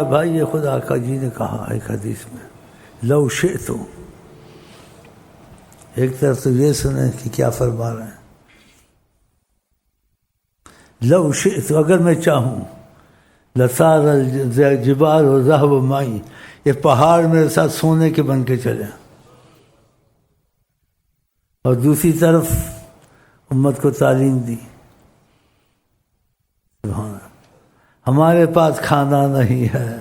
بھائی یہ خود آقا جی نے کہا ایک حدیث میں، لو شئت، ایک طرف تو یہ سنیں کہ کیا فرما رہے ہیں، لو شئت، اگر میں چاہوں، لصار الجبال وذهب معي، یہ پہاڑ میرے ساتھ سونے کے بن کے چلے، اور دوسری طرف امت کو تعلیم دی. سبحان اللہ. ہمارے پاس کھانا نہیں ہے،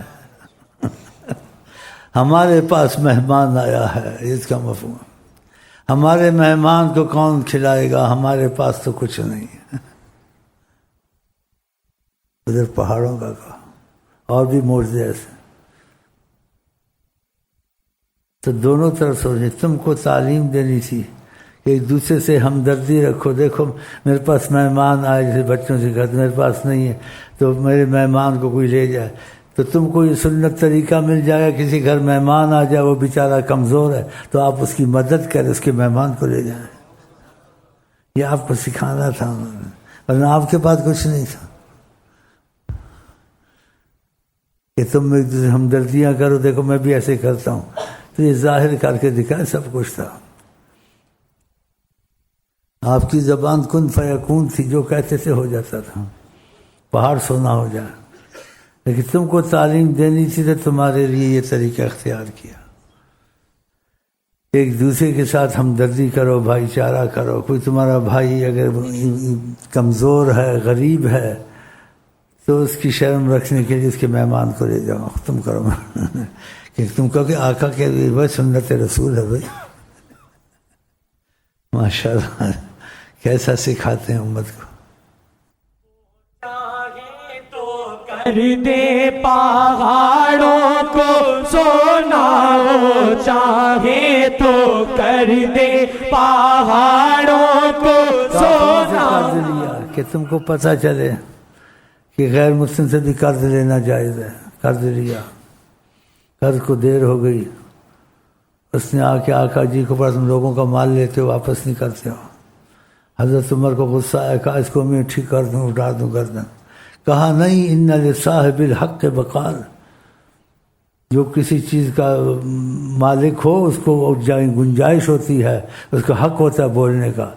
ہمارے پاس مہمان آیا ہے، اس کا مفہوم. ہمارے مہمان کو کون کھلائے گا، ہمارے پاس تو کچھ نہیں ہے. ادھر پہاڑوں کا کہا، اور بھی معجزے ایسے. تو دونوں طرف سوچیں، تم کو تعلیم دینی تھی کہ ایک دوسرے سے ہمدردی رکھو. دیکھو میرے پاس مہمان آئے، جیسے بچوں سے کہتے میرے پاس نہیں ہے تو میرے مہمان کو کوئی لے جائے، تو تم کو یہ سنت طریقہ مل جائے گا. کسی گھر مہمان آ جائے، وہ بیچارہ کمزور ہے، تو آپ اس کی مدد کریں، اس کے مہمان کو لے جائیں. یہ آپ کو سکھانا تھا، ورنہ آپ کے پاس کچھ نہیں تھا کہ تم ایک دوسرے ہمدردیاں کرو. دیکھو میں بھی ایسے کرتا ہوں، تو یہ ظاہر کر کے دکھائے سب کچھ تھا. آپ کی زبان کن فیکون تھی، جو کہتے تھے ہو جاتا تھا، پہاڑ سونا ہو جائے. لیکن تم کو تعلیم دینی تھی تو تمہارے لیے یہ طریقہ اختیار کیا. ایک دوسرے کے ساتھ ہمدردی کرو، بھائی چارہ کرو. کوئی تمہارا بھائی اگر کمزور ہے، غریب ہے، تو اس کی شرم رکھنے کے لیے اس کے مہمان کو لے جاؤ، ختم کرو. کہ تم کہو کہ آقا کے لیے سنت رسول ہے بھائی. ماشاء اللہ کیسا سکھاتے ہیں امت کو. چاہے تو کر دے پہاڑوں کو سونا، وہ چاہے تو کر دے پہاڑوں کو سونا. قرض لیا کہ تم کو پتہ چلے کہ غیر مسلم سے بھی قرض لینا جائز ہے. قرض لیا، قرض کو دیر ہو گئی، اس نے آ کے آقا جی کو پاس تم لوگوں کا مال لیتے ہو، واپس نہیں کرتے ہو. حضرت عمر کو غصہ آیا، کہا اس کو میں ٹھیک کر دوں، اٹھا دوں گردن. کہا نہیں، ان لصاحب الحق بقال، جو کسی چیز کا مالک ہو اس کو گنجائش ہوتی ہے، اس کا حق ہوتا ہے بولنے کا.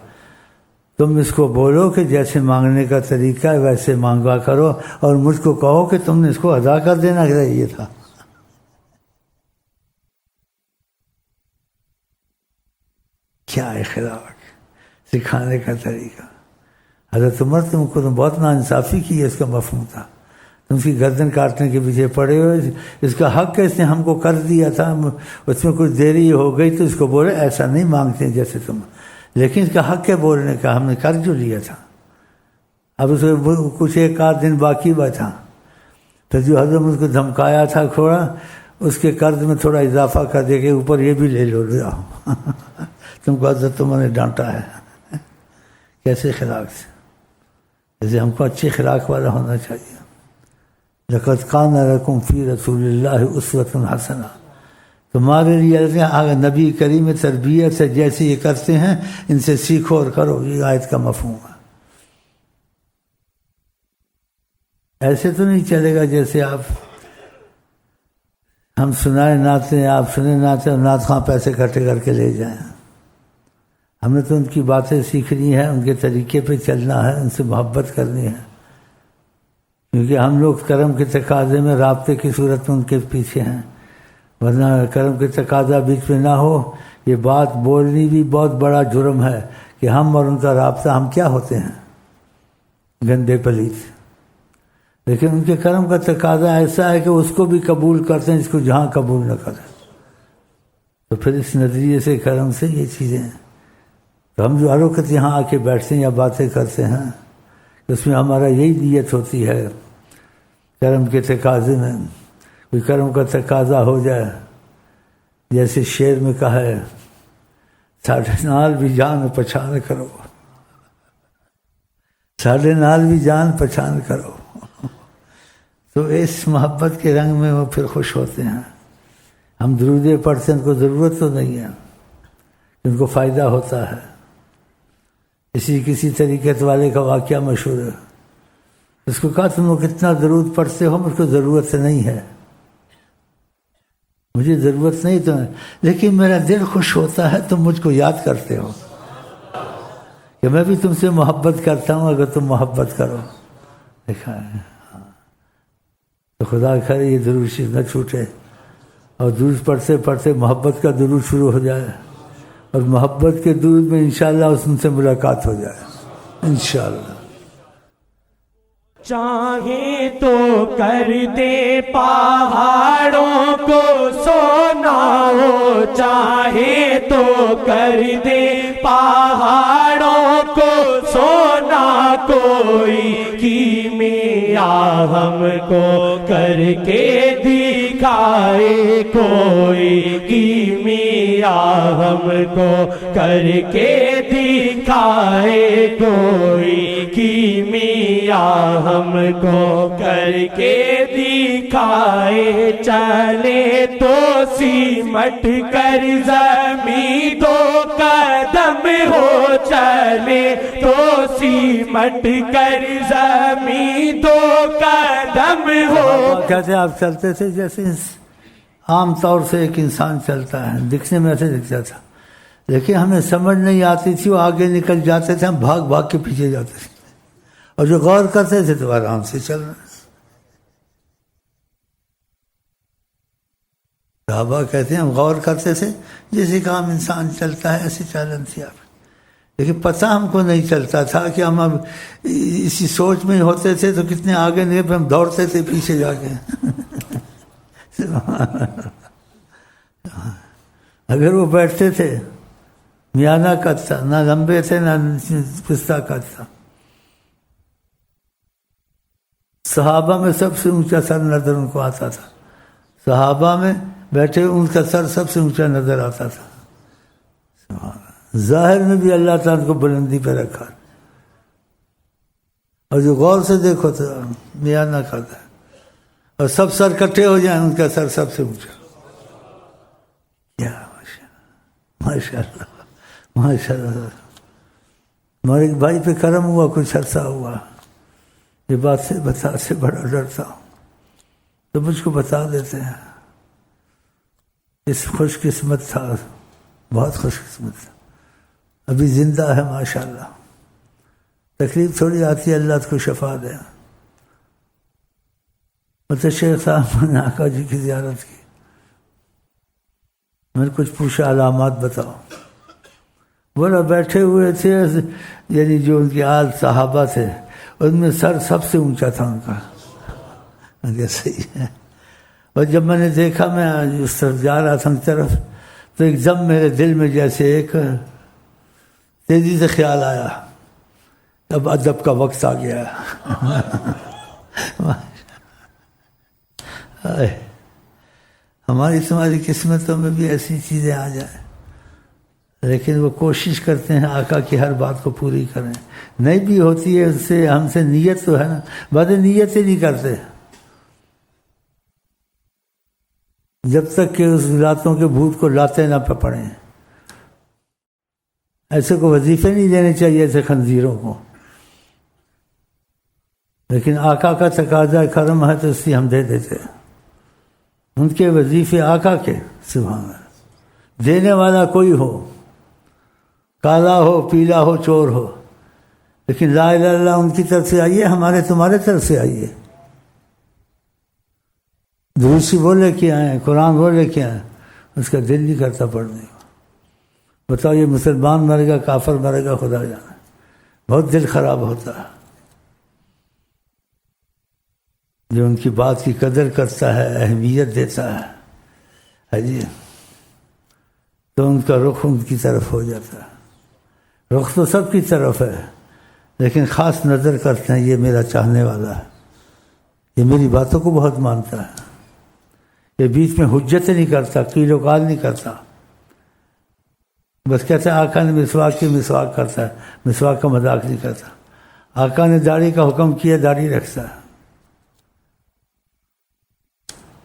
تم اس کو بولو کہ جیسے مانگنے کا طریقہ ہے ویسے مانگا کرو، اور مجھ کو کہو کہ تم نے اس کو ادا کر دینا چاہیے تھا. کیا اخلاق، سکھانے کا طریقہ. حضرت عمر تم کو تو بہت ناانصافی کی ہے، اس کا مفہوم تھا. تم کی گردن کاٹنے کے پیچھے پڑے ہوئے، اس کا حق ہے، اس نے ہم کو کر دیا تھا، اس میں کچھ دیری ہو گئی تو اس کو بولے ایسا نہیں مانگتے جیسے تم، لیکن اس کا حق ہے بولنے کا، ہم نے کر جو لیا تھا. اب اس کو کچھ ایک آدھ دن باقی تھا، پھر جو حضرت اس کو دھمکایا تھا تھوڑا، اس کے قرض میں تھوڑا اضافہ کر دے کے اوپر یہ بھی لے لو جاؤ. تم کو حضرت عمر نے ڈانٹا ہے. کیسے اخلاق سے، جیسے ہم کو اچھے اخلاق والا ہونا چاہیے. لقد کان لکم فی رسول اللہ اسوۃ حسنہ، تمہارے لیے نبی کریم تربیت سے جیسے یہ کرتے ہیں ان سے سیکھو اور کرو. یہ آیت کا مفہوم ہے. ایسے تو نہیں چلے گا جیسے آپ ہم سنائے نعتیں، آپ سنے نعتیں اور نعت خواں پیسے اکٹھے کر کے لے جائیں. ہم نے تو ان کی باتیں سیکھنی ہے، ان کے طریقے پہ چلنا ہے، ان سے محبت کرنی ہے. کیونکہ ہم لوگ کرم کے تقاضے میں رابطے کی صورت میں ان کے پیچھے ہیں، ورنہ کرم کے تقاضا بیچ میں نہ ہو. یہ بات بولنی بھی بہت بڑا جرم ہے کہ ہم اور ان کا رابطہ، ہم کیا ہوتے ہیں، گندے پلیت. لیکن ان کے کرم کا تقاضا ایسا ہے کہ اس کو بھی قبول کرتے ہیں جس کو جہاں قبول نہ کریں. تو پھر اس نظریے سے کرم سے یہ چیزیں ہیں. تو ہم جو ہر وقت یہاں آ کے بیٹھتے ہیں یا باتیں کرتے ہیں، اس میں ہمارا یہی نیت ہوتی ہے کرم کے تقاضے میں. کوئی کرم کا تقاضا ہو جائے، جیسے شعر میں کہا ہے، ساڈے نال بھی جان پہچان کرو، ساڈے نال بھی جان پہچان کرو. تو اس محبت کے رنگ میں وہ پھر خوش ہوتے ہیں. ہم درودے پڑھتے ہیں، ان کو ضرورت تو نہیں ہے، ان کو فائدہ ہوتا ہے. کسی طریقت والے کا واقعہ مشہور ہے. اس کو کہا تم لوگ کتنا درود پڑھتے ہو، مجھ کو ضرورت نہیں ہے. مجھے ضرورت نہیں تو، لیکن میرا دل خوش ہوتا ہے تم مجھ کو یاد کرتے ہو کہ میں بھی تم سے محبت کرتا ہوں اگر تم محبت کرو. دیکھا ہے. تو خدا کرے یہ درود شریف نہ چھوٹے، اور درود پڑھتے پڑھتے محبت کا درود شروع ہو جائے، اور محبت کے درود میں انشاءاللہ ان سے ملاقات ہو جائے انشاءاللہ. چاہے تو کر دے پہاڑوں کو سونا ہو، چاہے تو کر دے پہاڑوں کو سونا، کوئی کیمیا ہم کو کر کے دکھائے، کوئی کیمیا ہم کو کر کے دکھائے، کوئی کیمیا ہم کو کر کے دکھائے. چلے تو سیمٹ کر زمین دو قدم ہو، چلے تو سیمٹ کر زمین دو قدم ہو. کہتے آپ چلتے تھے جیسے عام طور سے ایک انسان چلتا ہے، دکھنے میں ایسے دکھتا تھا، لیکن ہمیں سمجھ نہیں آتی تھی. وہ آگے نکل جاتے تھے، ہم بھاگ بھاگ کے پیچھے جاتے تھے، اور جو غور کرتے تھے تو آرام سے چل رہے. صحابہ کہتے ہیں ہم غور کرتے تھے، جیسے کہ عام انسان چلتا ہے ایسے چالن تھی آپ، لیکن پتہ ہم کو نہیں چلتا تھا کہ ہم اب اسی سوچ میں ہوتے تھے تو کتنے آگے نکل پہ ہم دوڑتے تھے پیچھے جا کے. اگر وہ بیٹھتے تھے میانہ قد تھا، نہ لمبے تھے نہ پستہ قد تھا. صحابہ میں سب سے اونچا سر نظر ان کو آتا تھا، صحابہ میں بیٹھے ان کا سر سب سے اونچا نظر آتا تھا. ظاہر میں بھی اللہ تعالیٰ کو بلندی پہ رکھا، اور جو غور سے دیکھو تو میانہ قد ہے، اور سب سر کٹھے ہو جائیں ان کا سر سب سے اونچا. کیا ماشاء اللہ ماشاء اللہ. ہمارے ایک بھائی پہ کرم ہوا، کچھ عرصہ ہوا، یہ بات سے بتا سے بڑا ڈرتا ہوں تو مجھ کو بتا دیتے ہیں. اس خوش قسمت تھا، بہت خوش قسمت تھا، ابھی زندہ ہے ماشاءاللہ. تکلیف تھوڑی آتی ہے، اللہ کو شفا دے. مطلب شیخ صاحب نے آقا جی کی زیارت کی، میں نے کچھ پوچھا علامات بتاؤ. بولا بیٹھے ہوئے تھے، یعنی جو ان کے آل صحابہ تھے ان میں سر سب سے اونچا تھا ان کا. صحیح ہے. اور جب میں نے دیکھا، میں اس طرف جا رہا تھا ان کی طرف، تو ایک دم میرے دل میں جیسے ایک تیزی سے خیال آیا، اب ادب کا وقت آ گیا. ہماری تمہاری قسمتوں میں بھی ایسی چیزیں آ جائیں، لیکن وہ کوشش کرتے ہیں آقا کی ہر بات کو پوری کریں. نہیں بھی ہوتی ہے اس سے، ہم سے نیت تو ہے نا، بد نیت ہی نہیں کرتے جب تک کہ اس راتوں کے بھوت کو لاتے نہ پڑیں. ایسے کو وظیفے نہیں دینے چاہیے ایسے خنزیروں کو، لیکن آقا کا تقاضا کرم ہے تو اس لیے ہم دے دیتے. ان کے وظیفے آقا کے، سبحان اللہ. دینے والا کوئی ہو، کالا ہو پیلا ہو چور ہو، لیکن لا الہ الا اللہ ان کی طرف سے آئیے، ہمارے تمہارے طرف سے آئیے. دروسی وہ لے کے آئیں، قرآن وہ لے کے آئیں، اس کا دل نہیں کرتا پڑھنے کو. بتاؤ یہ مسلمان مرے گا کافر مرے گا خدا جانا، بہت دل خراب ہوتا ہے. جو ان کی بات کی قدر کرتا ہے، اہمیت دیتا ہے جی، تو ان کا رخ ان کی طرف ہو جاتا ہے. رخ تو سب کی طرف ہے، لیکن خاص نظر کرتے ہیں یہ میرا چاہنے والا ہے، یہ میری باتوں کو بہت مانتا ہے، یہ بیچ میں حجت نہیں کرتا، قیل و قال نہیں کرتا. بس کہتے ہیں آقا نے مسواک کی، مسواک کرتا ہے، مسواک کا مذاق نہیں کرتا. آقا نے داڑھی کا حکم کیا، داڑھی رکھتا ہے.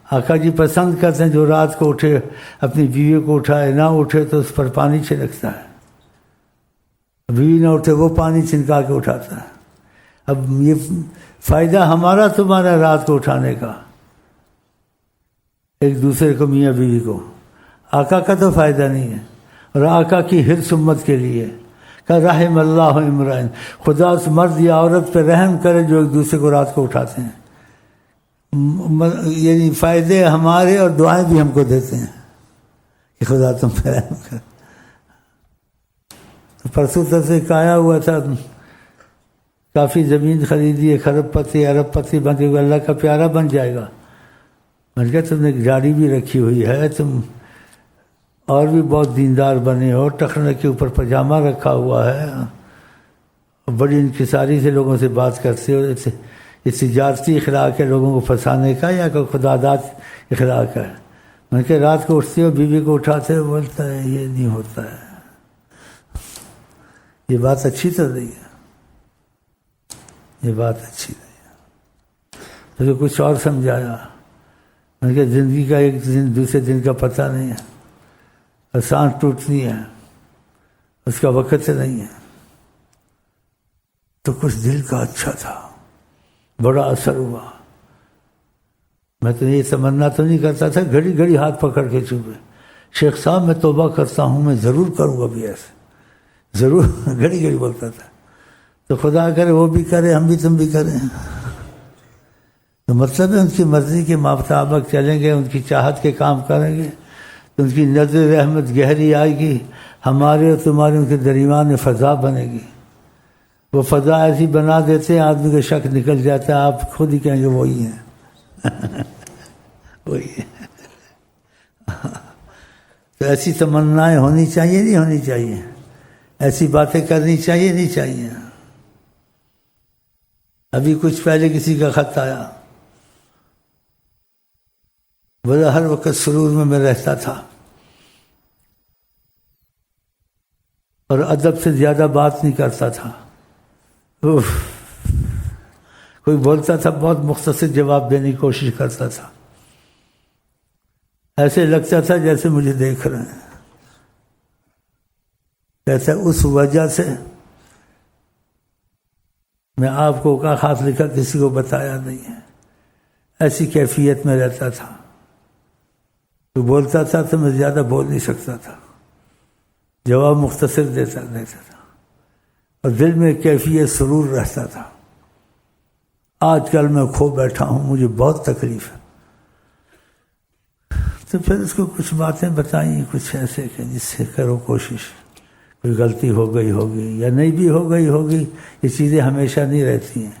آقا جی پسند کرتے ہیں جو رات کو اٹھے اپنی بیوی کو اٹھائے، نہ اٹھے تو اس پر پانی چھڑکتا ہے، بیوی نہ اٹھے وہ پانی چھنکا کے اٹھاتا ہے. اب یہ فائدہ ہمارا تمہارا رات کو اٹھانے کا. ایک دوسرے کو، میاں بیوی کو. آقا کا تو فائدہ نہیں ہے، اور آقا کی حرص امت کے لیے کہ رحم اللہ امرئن، خدا اس مرد یا عورت پہ رحم کرے جو ایک دوسرے کو رات کو اٹھاتے ہیں. یعنی فائدے ہمارے اور دعائیں بھی ہم کو دیتے ہیں کہ خدا تم پہ رحم کر. پرسوں تک سے کایا ہوا تھا، کافی زمین خریدی ہے، خرب پتی ارب پتی بن کے اللہ کا پیارا بن جائے گا. میں نے کہا تم نے گاڑی بھی رکھی ہوئی ہے، تم اور بھی بہت دیندار بنے ہو، ٹخنے کے اوپر پاجامہ رکھا ہوا ہے، بڑی انکساری سے لوگوں سے بات کرتے ہو. یہ تجارتی اخلاق ہے لوگوں کو پھنسانے کا یا کوئی خداداد اخلاق ہے؟ میں نے کہا رات کو اٹھتے ہو بیوی کو اٹھاتے ہو، بولتا ہے یہ نہیں ہوتا ہے. یہ بات اچھی تو نہیں ہے، یہ بات اچھی نہیں ہے. تو کچھ اور سمجھایا. میں نے کہا زندگی کا ایک دن دوسرے دن کا پتہ نہیں ہے، سانس ٹوٹنی ہے، اس کا وقت نہیں ہے. تو کچھ دل کا اچھا تھا، بڑا اثر ہوا. میں تو یہ تمنا تو نہیں کرتا تھا، گھڑی گھڑی ہاتھ پکڑ کے چوبے شیخ صاحب میں توبہ کرتا ہوں، میں ضرور کروں گا بھی ایسے، ضرور گھڑی گھڑی بولتا تھا. تو خدا کرے وہ بھی کرے، ہم بھی تم بھی کریں. تو مطلب ہے ان کی مرضی کے مطابق چلیں گے، ان کی چاہت کے کام کریں گے تو ان کی نظر رحمت گہری آئے گی، ہمارے اور تمہارے ان کے درمیان میں فضا بنے گی. وہ فضا ایسی بنا دیتے ہیں آدمی کا شک نکل جاتا ہے، آپ خود ہی کہیں گے وہی ہیں وہی ہے. تو ایسی تمنائیں ہونی چاہیے نہیں ہونی چاہیے، ایسی باتیں کرنی چاہیے نہیں چاہیے. ابھی کچھ پہلے کسی کا خط آیا، بولا ہر وقت سرور میں رہتا تھا اور ادب سے زیادہ بات نہیں کرتا تھا. کوئی بولتا تھا بہت مختصر جواب دینے کی کوشش کرتا تھا، ایسے لگتا تھا جیسے مجھے دیکھ رہے ہیں. کہتا ہے اس وجہ سے میں آپ کو کا خاص لکھا کسی کو بتایا نہیں ہے، ایسی کیفیت میں رہتا تھا. تو بولتا تھا تو میں زیادہ بول نہیں سکتا تھا، جواب مختصر دیتا تھا، اور دل میں کیفیت سرور رہتا تھا. آج کل میں کھو بیٹھا ہوں، مجھے بہت تکلیف ہے. تو پھر اس کو کچھ باتیں بتائیں، کچھ ایسے کہ جس سے کرو کوشش، کوئی غلطی ہو گئی ہوگی یا نہیں بھی ہو گئی ہوگی، یہ چیزیں ہمیشہ نہیں رہتی ہیں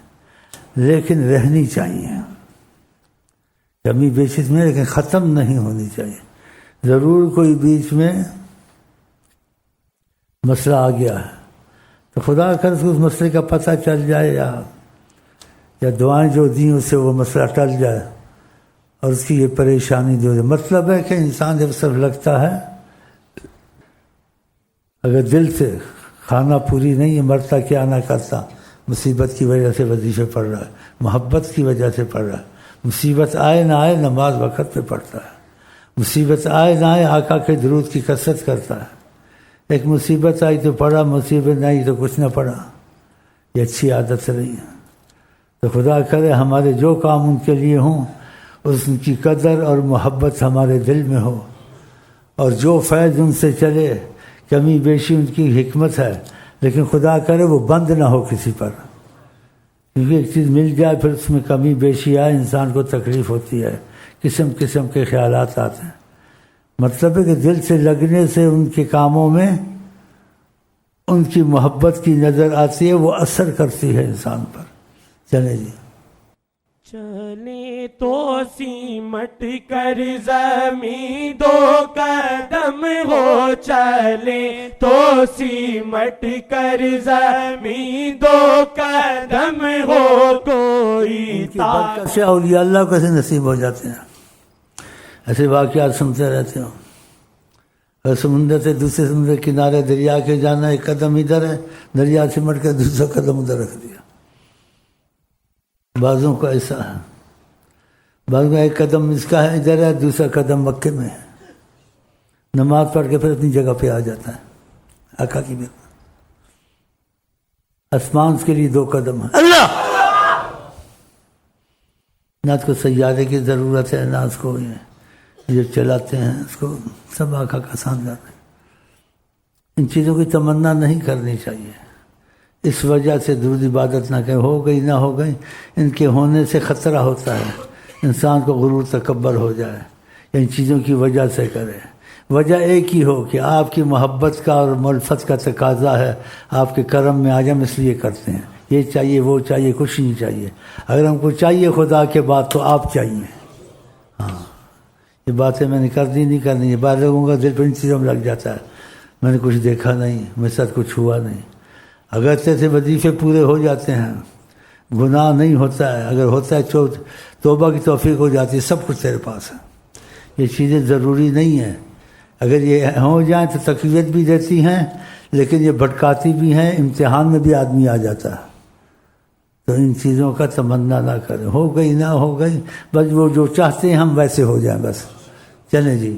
لیکن رہنی چاہیے، کمی بیشی میں، لیکن ختم نہیں ہونی چاہیے. ضرور کوئی بیچ میں مسئلہ آ گیا ہے تو خدا کر اس مسئلے کا پتہ چل جائے یا دعائیں جو دیں اس سے وہ مسئلہ ٹل جائے اور اس کی یہ پریشانی جو ہے. مطلب ہے کہ انسان جب صرف لگتا ہے، اگر دل سے کھانا پوری نہیں ہے، مرتا کیا نہ کرتا، مصیبت کی وجہ سے وظیفے پڑھ رہا ہے، محبت کی وجہ سے پڑھ رہا ہے، مصیبت آئے نہ آئے نماز وقت پہ پڑھتا ہے، مصیبت آئے نہ آئے آقا کے درود کی کثرت کرتا ہے. ایک مصیبت آئی تو پڑھا، مصیبت نہیں تو کچھ نہ پڑھا. یہ اچھی عادت نہیں ہے. تو خدا کرے ہمارے جو کام ان کے لیے ہوں اس کی قدر اور محبت ہمارے دل میں ہو، اور جو فیض ان سے چلے، کمی بیشی ان کی حکمت ہے، لیکن خدا کرے وہ بند نہ ہو کسی پر، کیونکہ ایک چیز مل جائے پھر اس میں کمی بیشی آئے انسان کو تکلیف ہوتی ہے، قسم قسم کے خیالات آتے ہیں. مطلب ہے کہ دل سے لگنے سے ان کے کاموں میں ان کی محبت کی نظر آتی ہے، وہ اثر کرتی ہے انسان پر. چلے جی چلے تو سیمٹ کر زمین دو قدم ہو، چلے تو سیمٹ کر زمین دو قدم ہو، کوئی برکت سے اولیاء اللہ کو کیسے نصیب ہو جاتے ہیں. ایسے واقعات سنتے رہتے ہو. اور سمندر سے دوسرے سمندر کنارے دریا کے جانا، ایک قدم ادھر ہے، دریا سمٹ کر دوسرا قدم ادھر رکھ دیا. بعضوں کا ایسا ہے، بعضوں کا ایک قدم اس کا ہے ادھر ہے، دوسرا قدم مکے میں ہے، نماز پڑھ کے پھر اپنی جگہ پہ آ جاتا ہے. آقا کی بات، آسمان کے لیے 2 قدم ہے. اللہ نہ اس کو سیارے کی ضرورت ہے، نہ اس کو جو چلاتے ہیں اس کو سب آقا کا ساتھ جاتے ہیں۔ ان چیزوں کی تمنا نہیں کرنی چاہیے، اس وجہ سے درود عبادت نہ کریں، ہو گئی نہ ہو گئی، ان کے ہونے سے خطرہ ہوتا ہے، انسان کو غرور تکبر ہو جائے، ان چیزوں کی وجہ سے کرے۔ وجہ ایک ہی ہو کہ آپ کی محبت کا اور ملفت کا تقاضا ہے، آپ کے کرم میں آج ہم اس لیے کرتے ہیں، یہ چاہیے وہ چاہیے، کچھ نہیں چاہیے۔ اگر ہم کو چاہیے خدا کے بعد تو آپ چاہیے۔ ہاں، یہ باتیں میں نے کرنی نہیں کرنی ہے، بعض لوگوں کا دل پہ ان چیزوں میں لگ جاتا ہے، میں نے کچھ دیکھا نہیں، میرے ساتھ کچھ ہوا نہیں۔ اگر سے وظیفے پورے ہو جاتے ہیں، گناہ نہیں ہوتا ہے، اگر ہوتا ہے توبہ کی توفیق ہو جاتی ہے، سب کچھ تیرے پاس ہے۔ یہ چیزیں ضروری نہیں ہیں، اگر یہ ہو جائیں تو تقویت بھی دیتی ہیں، لیکن یہ بھٹکاتی بھی ہیں، امتحان میں بھی آدمی آ جاتا ہے۔ تو ان چیزوں کا تمنا نہ کریں، ہو گئی نہ ہو گئی، بس وہ جو چاہتے ہیں ہم ویسے ہو جائیں بس۔ چلیں جی،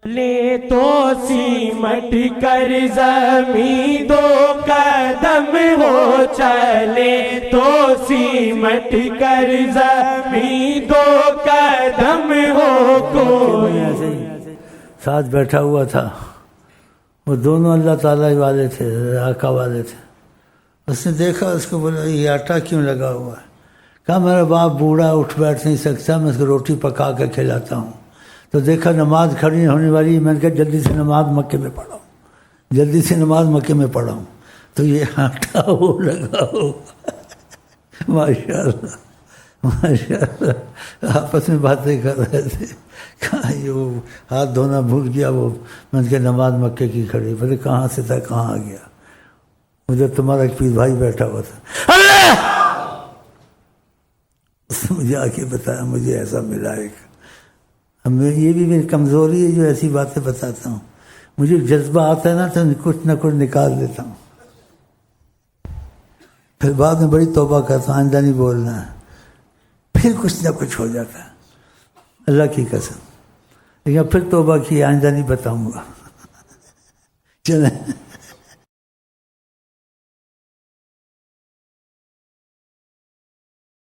لے تو سیمٹ کر زمین دو قدم ہو چلے، تو سیمٹ کر زمین دو قدم ہو کوئی۔ ایسے ہی ساتھ بیٹھا ہوا تھا، وہ دونوں اللہ تعالیٰ والے تھے، آقا والے تھے۔ اس نے دیکھا، اس کو بولا یہ آٹا کیوں لگا ہوا ہے؟ کہا میرا باپ بوڑھا اٹھ بیٹھ نہیں سکتا، میں اس کو روٹی پکا کے کھلاتا ہوں۔ تو دیکھا نماز کھڑی ہونے والی، میں نے کہا جلدی سے نماز مکے میں پڑھاؤں، جلدی سے نماز مکے میں پڑھاؤں۔ تو یہ آٹا وہ لگا ہو۔ ماشاء اللہ ماشاء اللہ، آپس میں باتیں کر رہے تھے، کہا یہ وہ ہاتھ دھونا بھول گیا، وہ میں نے کہا نماز مکے کی کھڑی، بولے کہاں سے تھا کہاں آ گیا؟ ادھر تمہارا ایک پیر بھائی بیٹھا ہوا تھا، اللہ! اس نے مجھے آ کے بتایا مجھے ایسا ملا ایک۔ یہ بھی میری کمزوری ہے جو ایسی باتیں بتاتا ہوں، مجھے جذبہ آتا ہے نا تو کچھ نہ کچھ نکال دیتا ہوں، پھر بعد میں بڑی توبہ کرتا ہوں، آئندہ نہیں بولنا ہے، پھر کچھ نہ کچھ ہو جاتا ہے، اللہ کی قسم۔ لیکن پھر توبہ کی، آئندہ نہیں بتاؤں گا۔ چلیں۔